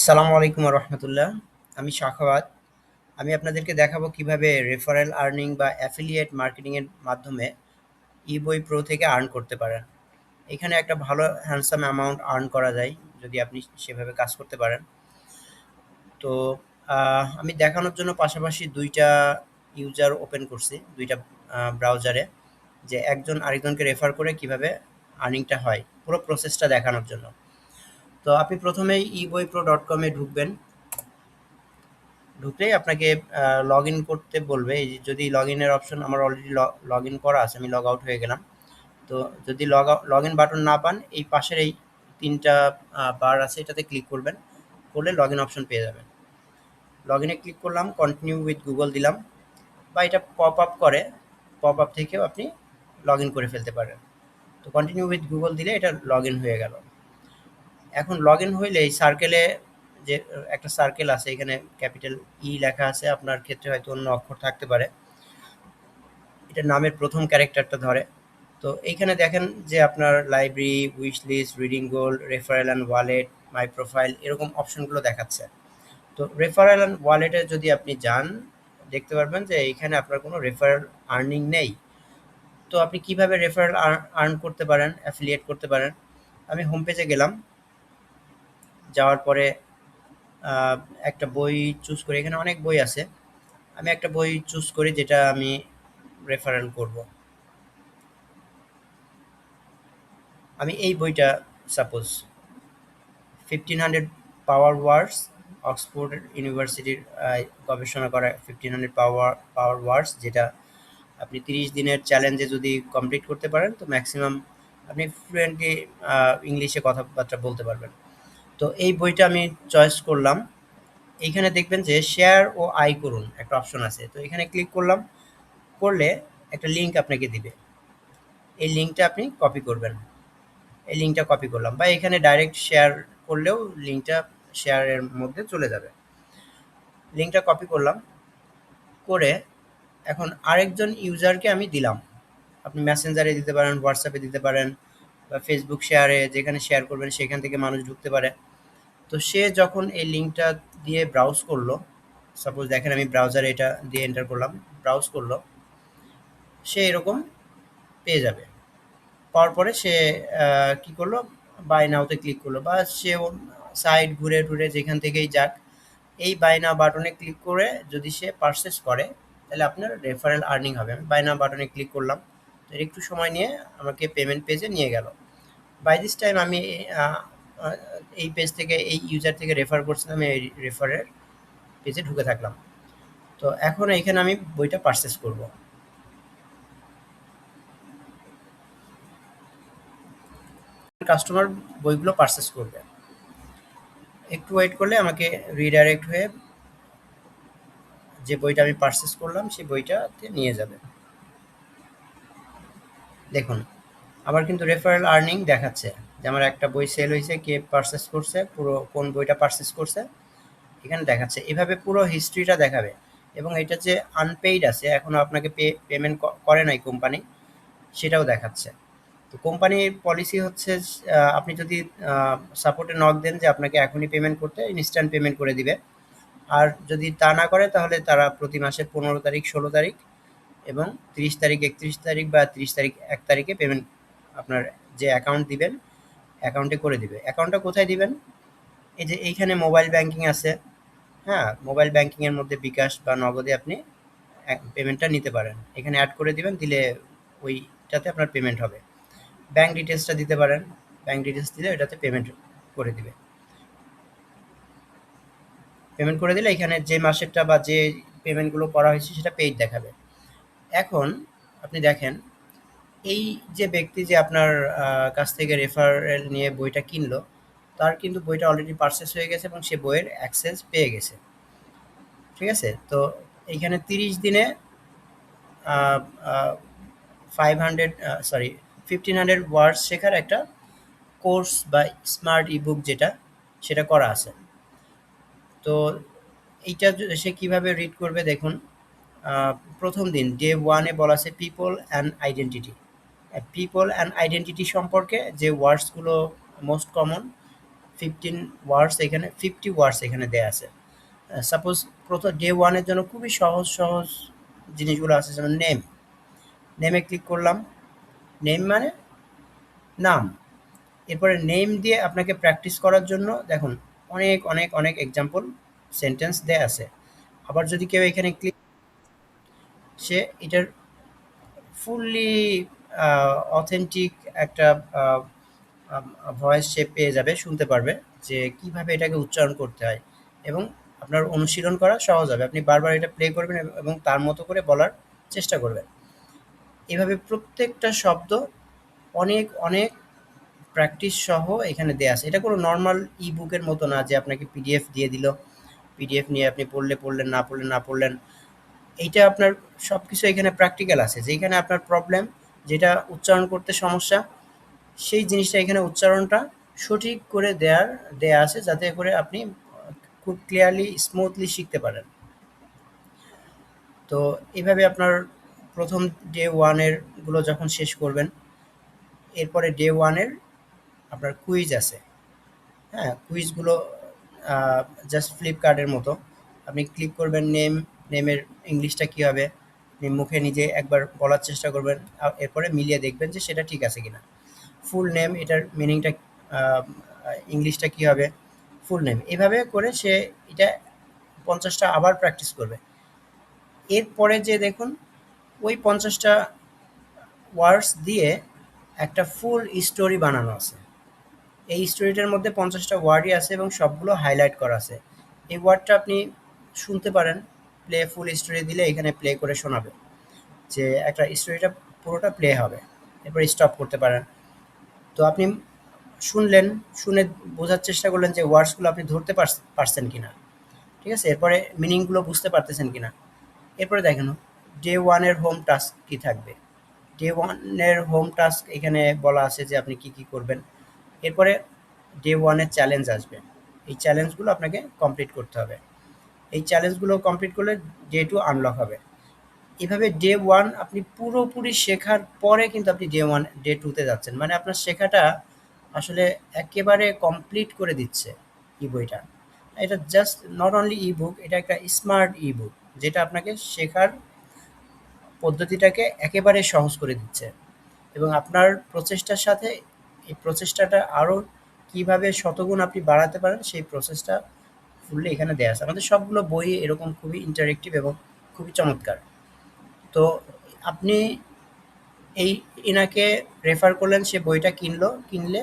আসসালামু আলাইকুম রহমতুল্লাহ। আমি শাখাওয়াত। আমি আপনাদেরকে দেখাবো কিভাবে রেফারেল আর্নিং বা অ্যাফিলিয়েট মার্কেটিং এর মাধ্যমে ইবই প্রো থেকে আর্ন করতে পারেন। এখানে একটা ভালো হ্যান্ডসাম অ্যামাউন্ট আর্ন করা যায় যদি আপনি সেভাবে কাজ করতে পারেন। তো আমি দেখানোর জন্য পাশাপাশি দুইটা ইউজার ওপেন করছি, দুইটা ব্রাউজারে, যে একজন আরেকজনকে রেফার করে কিভাবে আর্নিংটা হয় পুরো প্রসেসটা দেখানোর জন্য। তো আপনি প্রথমেই eboi.pro.com এ ঢুকবেন। ঢুকলেই আপনাকে লগ ইন করতে বলবে। এই যে যদি লগ ইনের অপশন, আমার অলরেডি লগ ইন করা আছে, আমি লগ আউট হয়ে গেলাম। তো যদি লগ ইন বাটন না পান, এই পাশের এই তিনটা বার আছে, এটাতে ক্লিক করবেন। করলে লগ ইন অপশন পেয়ে যাবেন। লগ ইনে ক্লিক করলাম, কন্টিনিউ উইথ গুগল দিলাম, বা এটা পপ আপ করে, পপ আপ থেকেও আপনি লগ ইন করে ফেলতে পারেন। তো কন্টিনিউ উইথ গুগল দিলে এটা লগ ইন হয়ে গেল। এখন লগ ইন হইলে এই সার্কেলে, যে একটা সার্কেল আছে, এখানে ক্যাপিটাল ই লেখা আছে, আপনার ক্ষেত্রে হয়তো অন্য অক্ষর থাকতে পারে, এটা নামের প্রথম ক্যারেক্টারটা ধরে। তো এইখানে দেখেন যে আপনার library, wish list, reading goal, referral and wallet, my profile, এরকম অপশনগুলো দেখাচ্ছে। তো রেফারেল অ্যান্ড ওয়ালেটে যদি আপনি যান, দেখতে পারবেন যে এইখানে আপনার কোনো রেফারেল আর্নিং নেই। তো আপনি কিভাবে রেফারেল আর্ন করতে পারেন, অ্যাফিলিয়েট করতে পারেন? আমি হোম পেজে গেলাম। যাওয়ার পরে আহ, একটা বই চুজ করি, এখানে অনেক বই আছে। আমি একটা বই চুজ করি যেটা আমি রেফারেল করব। আমি এই বইটা, সাপোজ 1500 পাওয়ার ওয়ার্ডস, অক্সফোর্ড ইউনিভার্সিটির গবেষণা করা 1500 পাওয়ার ওয়ার্ডস, যেটা আপনি 30 দিনের চ্যালেঞ্জে যদি কমপ্লিট করতে পারেন, তো ম্যাক্সিমাম আপনি ফ্লুয়েন্টলি ইংলিশে কথাবার্তা বলতে পারবেন। তো এই বইটা আমি চয়েস করলাম। এইখানে দেখবেন যে শেয়ার ও আই করুন একটা অপশন আছে, তো এখানে ক্লিক করলাম। করলে একটা লিঙ্ক আপনাকে দিবে, এই লিঙ্কটা আপনি কপি করবেন। এই লিঙ্কটা কপি করলাম, বা এখানে ডাইরেক্ট শেয়ার করলেও লিঙ্কটা শেয়ারের মধ্যে চলে যাবে। লিঙ্কটা কপি করলাম, করে এখন আরেকজন ইউজারকে আমি দিলাম। আপনি মেসেঞ্জারে দিতে পারেন, হোয়াটসঅ্যাপে দিতে পারেন, বা ফেসবুক শেয়ারে, যেখানে শেয়ার করবেন সেখান থেকে মানুষ ঢুকতে পারে। তো সে যখন এই লিঙ্কটা দিয়ে ব্রাউজ করলো, সাপোজ দেখেন আমি ব্রাউজারে এটা দিয়ে এন্টার করলাম, ব্রাউজ করলো, সে এরকম পেয়ে যাবে। পাওয়ার পরে সে কি করলো, বাই নাওতে ক্লিক করলো, বা সে সাইট ঘুরে টুরে যেখান থেকেই যাক, এই বাই নাও বাটনে ক্লিক করে যদি সে পারচেস করে, তাহলে আপনার রেফারেল আর্নিং হবে। আমি বাই নাও বাটনে ক্লিক করলাম, তো এর একটু সময় নিয়ে আমাকে পেমেন্ট পেজে নিয়ে গেল। বাই দিস টাইম আমি আহ, আহ, এই পেজ থেকে, এই ইউজার থেকে রেফার করছিলাম, এই রেফারের পেজে ঢুকে থাকলাম। তো এখন এইখানে আমি বইটা পারচেস করব। কাস্টমার বইগুলো পারচেস করবে। একটু ওয়েট করলে আমাকে রিডাইরেক্ট হয়ে যে বইটা আমি পারচেস করলাম সেই বইটাতে নিয়ে যাবে। দেখুন, আমার কিন্তু রেফারেল আর্নিং দেখাচ্ছে যে আমার একটা বই সেল হয়েছে, কে পারচেস করছে, পুরো কোন বইটা পারচেস করছে এখানে দেখাচ্ছে। এভাবে পুরো হিস্ট্রিটা দেখাবে। এবং এটা যে আনপেইড আছে, এখনো আপনাকে পেমেন্ট করে নাই কোম্পানি, সেটাও দেখাচ্ছে। তো কোম্পানির পলিসি হচ্ছে, আপনি যদি সাপোর্টে নক দেন যে আপনাকে এখনই পেমেন্ট করতে, ইনস্ট্যান্ট পেমেন্ট করে দিবে। আর যদি তা না করে, তাহলে তারা প্রতি মাসের 15 তারিখ, 16 তারিখ এবং 30 তারিখ, 31 তারিখ বা 30 তারিখ, 1 তারিখে পেমেন্ট আপনার যে অ্যাকাউন্ট দিবেন, অ্যাকাউন্টে করে দিবে। অ্যাকাউন্টটা কোথায় দিবেন? এই যে এইখানে মোবাইল ব্যাংকিং আছে, হ্যাঁ, মোবাইল ব্যাংকিংয়ের মধ্যে বিকাশ বা নগদে আপনি পেমেন্টটা নিতে পারেন। এখানে অ্যাড করে দিবেন, দিলে ওইটাতে আপনার পেমেন্ট হবে। ব্যাংক ডিটেলসটা দিতে পারেন, ব্যাংক ডিটেলস দিলে এটাতে পেমেন্ট করে দিবে। পেমেন্ট করে দিলে এখানে যে মাসেরটা বা যে পেমেন্টগুলো করা হয়েছে সেটা পেইড দেখাবে। এখন আপনি দেখেন, এই যে ব্যক্তি যে আপনার কাছ থেকে রেফারেল নিয়ে বইটা কিনলো, তার কিন্তু বইটা অলরেডি পারচেস হয়ে গেছে এবং সে বইয়ের অ্যাক্সেস পেয়ে গেছে। ঠিক আছে? তো এইখানে 30 দিনে 500, সরি, 1500 ওয়ার্ডস শেখার একটা কোর্স বা স্মার্ট ইবুক যেটা, সেটা করা আছে। তো এইটা সে কিভাবে রিড করবে দেখুন। আহ, প্রথম দিন ডে ওয়ানে বলা আছে people and identity. People and identity সম্পর্কে যে ওয়ার্ডসগুলো মোস্ট কমন, 15 ওয়ার্ডস এখানে 50 ওয়ার্ডস এখানে দেয়া আছে। সাপোজ প্রথম ডে ওয়ানের জন্য খুবই সহজ সহজ জিনিসগুলো আছে, যেমন নেমে ক্লিক করলাম। নেম মানে নাম। এরপরে নেম দিয়ে আপনাকে প্র্যাকটিস করার জন্য দেখুন অনেক অনেক অনেক এক্সাম্পল সেন্টেন্স দেয়া আছে। আবার যদি কেউ এখানে ক্লিক, সে এটার ফুললি অথেন্টিক একটা ভয়েস সে পেয়ে যাবে, শুনতে পারবে যে কিভাবে এটাকে উচ্চারণ করতে হয়, এবং আপনার অনুশীলন করা সহজ হবে। আপনি বারবার এটা প্লে করবেন এবং তার মতো করে বলার চেষ্টা করবেন। এভাবে প্রত্যেকটা শব্দ অনেক অনেক প্র্যাকটিস সহ এখানে দেয়া আছে। এটা কোনো নরমাল ই-বুকের মতো না যে আপনাকে পিডিএফ দিয়ে দিল। পিডিএফ নিয়ে আপনি পড়লে পড়লেন, না পড়লে না পড়লেন। এইটা আপনার সবকিছু এখানে প্র্যাকটিক্যাল আছে। যেখানে আপনার প্রবলেম, যেটা উচ্চারণ করতে সমস্যা, সেই জিনিসটা এখানে উচ্চারণটা সঠিক করে দেয়া আছে, যাতে করে আপনি খুব ক্লিয়ারলি স্মুথলি শিখতে পারেন। তো এভাবে আপনার প্রথম ডে ওয়ানের গুলো যখন শেষ করবেন, এরপরে ডে ওয়ানের আপনার কুইজ আছে। হ্যাঁ, কুইজগুলো জাস্ট ফ্লিপকার্টের মতো। আপনি ক্লিক করবেন নেমের ইংলিশটা কী হবে, আপনি মুখে নিজে একবার বলার চেষ্টা করবেন, এরপরে মিলিয়ে দেখবেন যে সেটা ঠিক আছে কিনা। ফুল নেম, এটার মিনিংটা ইংলিশটা কী হবে, ফুল নেম। এভাবে করে সে এটা 50টা আবার প্র্যাকটিস করবে। এরপরে যে দেখুন ওই 50টা ওয়ার্ডস দিয়ে একটা ফুল স্টোরি বানানো আছে। এই স্টোরিটার মধ্যে 50টা ওয়ার্ডই আছে এবং সবগুলো হাইলাইট করা আছে। এই ওয়ার্ডটা আপনি শুনতে পারেন, ফুল স্টোরি দিলে এখানে প্লে করে শোনাবে যে একটা স্টোরিটা পুরোটা প্লে হবে, এরপর স্টপ করতে পারেন। তো আপনি শুনলেন, শুনে বোঝার চেষ্টা করলেন যে ওয়ার্ডসগুলো আপনি ধরতে পারছেন কিনা, ঠিক আছে, এরপরে মিনিংগুলো বুঝতে পারতেছেন কিনা। এরপরে দেখেন ডে ওয়ানের হোম টাস্ক কী থাকবে। ডে ওয়ানের হোম টাস্ক এখানে বলা আছে যে আপনি কি কি করবেন। এরপরে ডে ওয়ানের চ্যালেঞ্জ আসবে, এই চ্যালেঞ্জগুলো আপনাকে কমপ্লিট করতে হবে। এই চ্যালেঞ্জগুলো কমপ্লিট করলে ডে টু আনলক হবে। এভাবে ডে ওয়ান আপনি পুরোপুরি শেখার পরে কিন্তু আপনি ডে টুতে যাচ্ছেন, মানে আপনার শেখাটা আসলে একেবারে কমপ্লিট করে দিচ্ছে ই বইটা। এটা জাস্ট নট অনলি ই বুক, এটা একটা স্মার্ট ই বুক, যেটা আপনাকে শেখার পদ্ধতিটাকে একেবারে সহজ করে দিচ্ছে। এবং আপনার প্রচেষ্টার সাথে এই প্রচেষ্টাটা আরও কীভাবে শতগুণ আপনি বাড়াতে পারেন, সেই প্রসেসটা ফুললি এখানে দেয়া আছে। আমাদের সবগুলো বই এরকম খুবই ইন্টারেক্টিভ এবং খুবই চমৎকার। তো আপনি এই এনাকে রেফার করলেন, সে বইটা কিনলে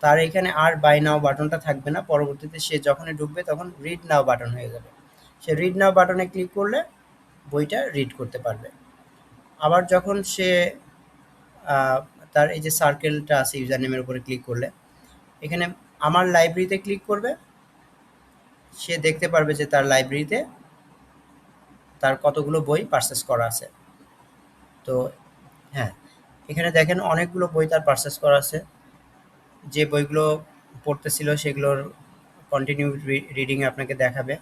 তার এখানে আর বাই নাও বাটনটা থাকবে না। পরবর্তীতে সে যখনই ঢুকবে তখন রিড নাও বাটন হয়ে যাবে। সে রিড নাও বাটনে ক্লিক করলে বইটা রিড করতে পারবে। আবার যখন সে আহ, তার এই যে সার্কেলটা আছে ইউজার নেমের উপরে ক্লিক করলে, এখানে আমার লাইব্রেরিতে ক্লিক করবে, সে দেখতে পারবে যে তার লাইব্রেরিতে তার কতগুলো বই পারচেস করা আছে। তো হ্যাঁ, এখানে দেখেন অনেকগুলো বই তার পারচেস করা আছে। যে বইগুলো পড়তেছিল সেগুলোর কন্টিনিউ রিডিংয়ে আপনাকে দেখাবে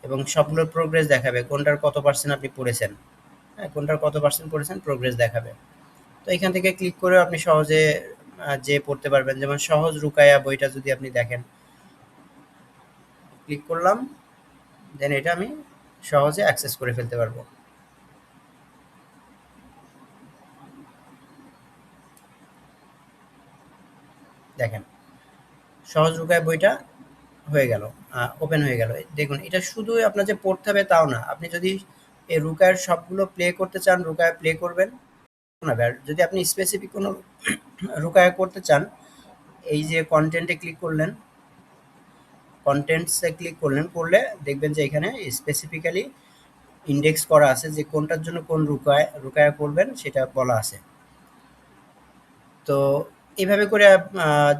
এবং সবগুলোর প্রোগ্রেস দেখাবে, কোনটার কত পার্সেন্ট আপনি পড়েছেন। হ্যাঁ, কোনটার কত পার্সেন্ট পড়েছেন প্রোগ্রেস দেখাবে। তো এখান থেকে ক্লিক করেও আপনি সহজে যে পড়তে পারবেন। যেমন সহজ রুকায়া বইটা যদি আপনি দেখেন, ক্লিক করলাম, দেন এটা আমি সহজে অ্যাক্সেস করে ফেলতে পারবো। দেখেন সহজ রুকায়া বইটা হয়ে গেল, ওপেন হয়ে গেল। দেখুন এটা শুধু আপনার যে পড়তে হবে তাও না, আপনি যদি এই রুকায়ের সবগুলো প্লে করতে চান রুকায়া প্লে করবেন। আর যদি আপনি স্পেসিফিক কোনো রুকায়া করতে চান, এই যে কন্টেন্টে ক্লিক করলেন, কন্টেন্টসে ক্লিক করলে দেখবেন যে এখানে স্পেসিফিক্যালি ইন্ডেক্স করা আছে যে কোনটার জন্য কোন রুকায়া করবেন সেটা বলা আছে। তো এইভাবে করে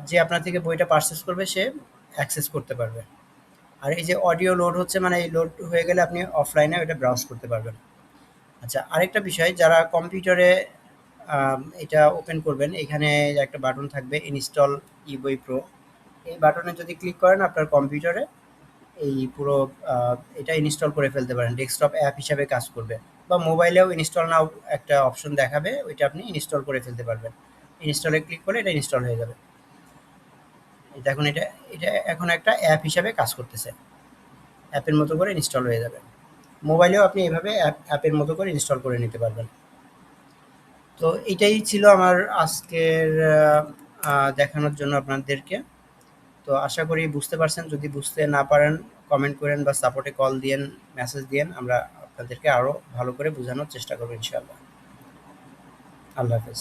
যে আপনার থেকে বইটা পারচেস করবে সে অ্যাক্সেস করতে পারবে। আর এই যে অডিও লোড হচ্ছে, মানে এই লোড হয়ে গেলে আপনি অফলাইনে ওটা ব্রাউজ করতে পারবেন। আচ্ছা, আরেকটা বিষয়, যারা কম্পিউটারে এটা ওপেন করবেন, এখানে একটা বাটন থাকবে ইনস্টল ইবই প্রো। এই বাটনে যদি ক্লিক করেন আপনার কম্পিউটারে এই পুরো এটা ইনস্টল করে ফেলতে পারেন, ডেস্কটপ অ্যাপ হিসাবে কাজ করবে। বা মোবাইলেও ইনস্টল নাও একটা অপশন দেখাবে, ওইটা আপনি ইনস্টল করে ফেলতে পারবেন। ইনস্টলে ক্লিক করলে এটা ইনস্টল হয়ে যাবে। এটা এখন এটা এটা এখন একটা অ্যাপ হিসাবে কাজ করতেছে। অ্যাপের মতো করে ইনস্টল হয়ে যাবে। মোবাইলেও আপনি এভাবে অ্যাপের মতো করে ইনস্টল করে নিতে পারবেন। তো এটাই ছিল আমার আজকের দেখানোর জন্য আপনাদেরকে। তো আশা করি বুঝতে পারছেন। যদি বুঝতে না পারেন কমেন্ট করেন বা সাপোর্টে কল দিয়েন, মেসেজ দিয়েন। আমরা আপনাদেরকে আরও ভালো করে বোঝানোর চেষ্টা করবো ইনশাআল্লাহ। আল্লাহ হাফেজ।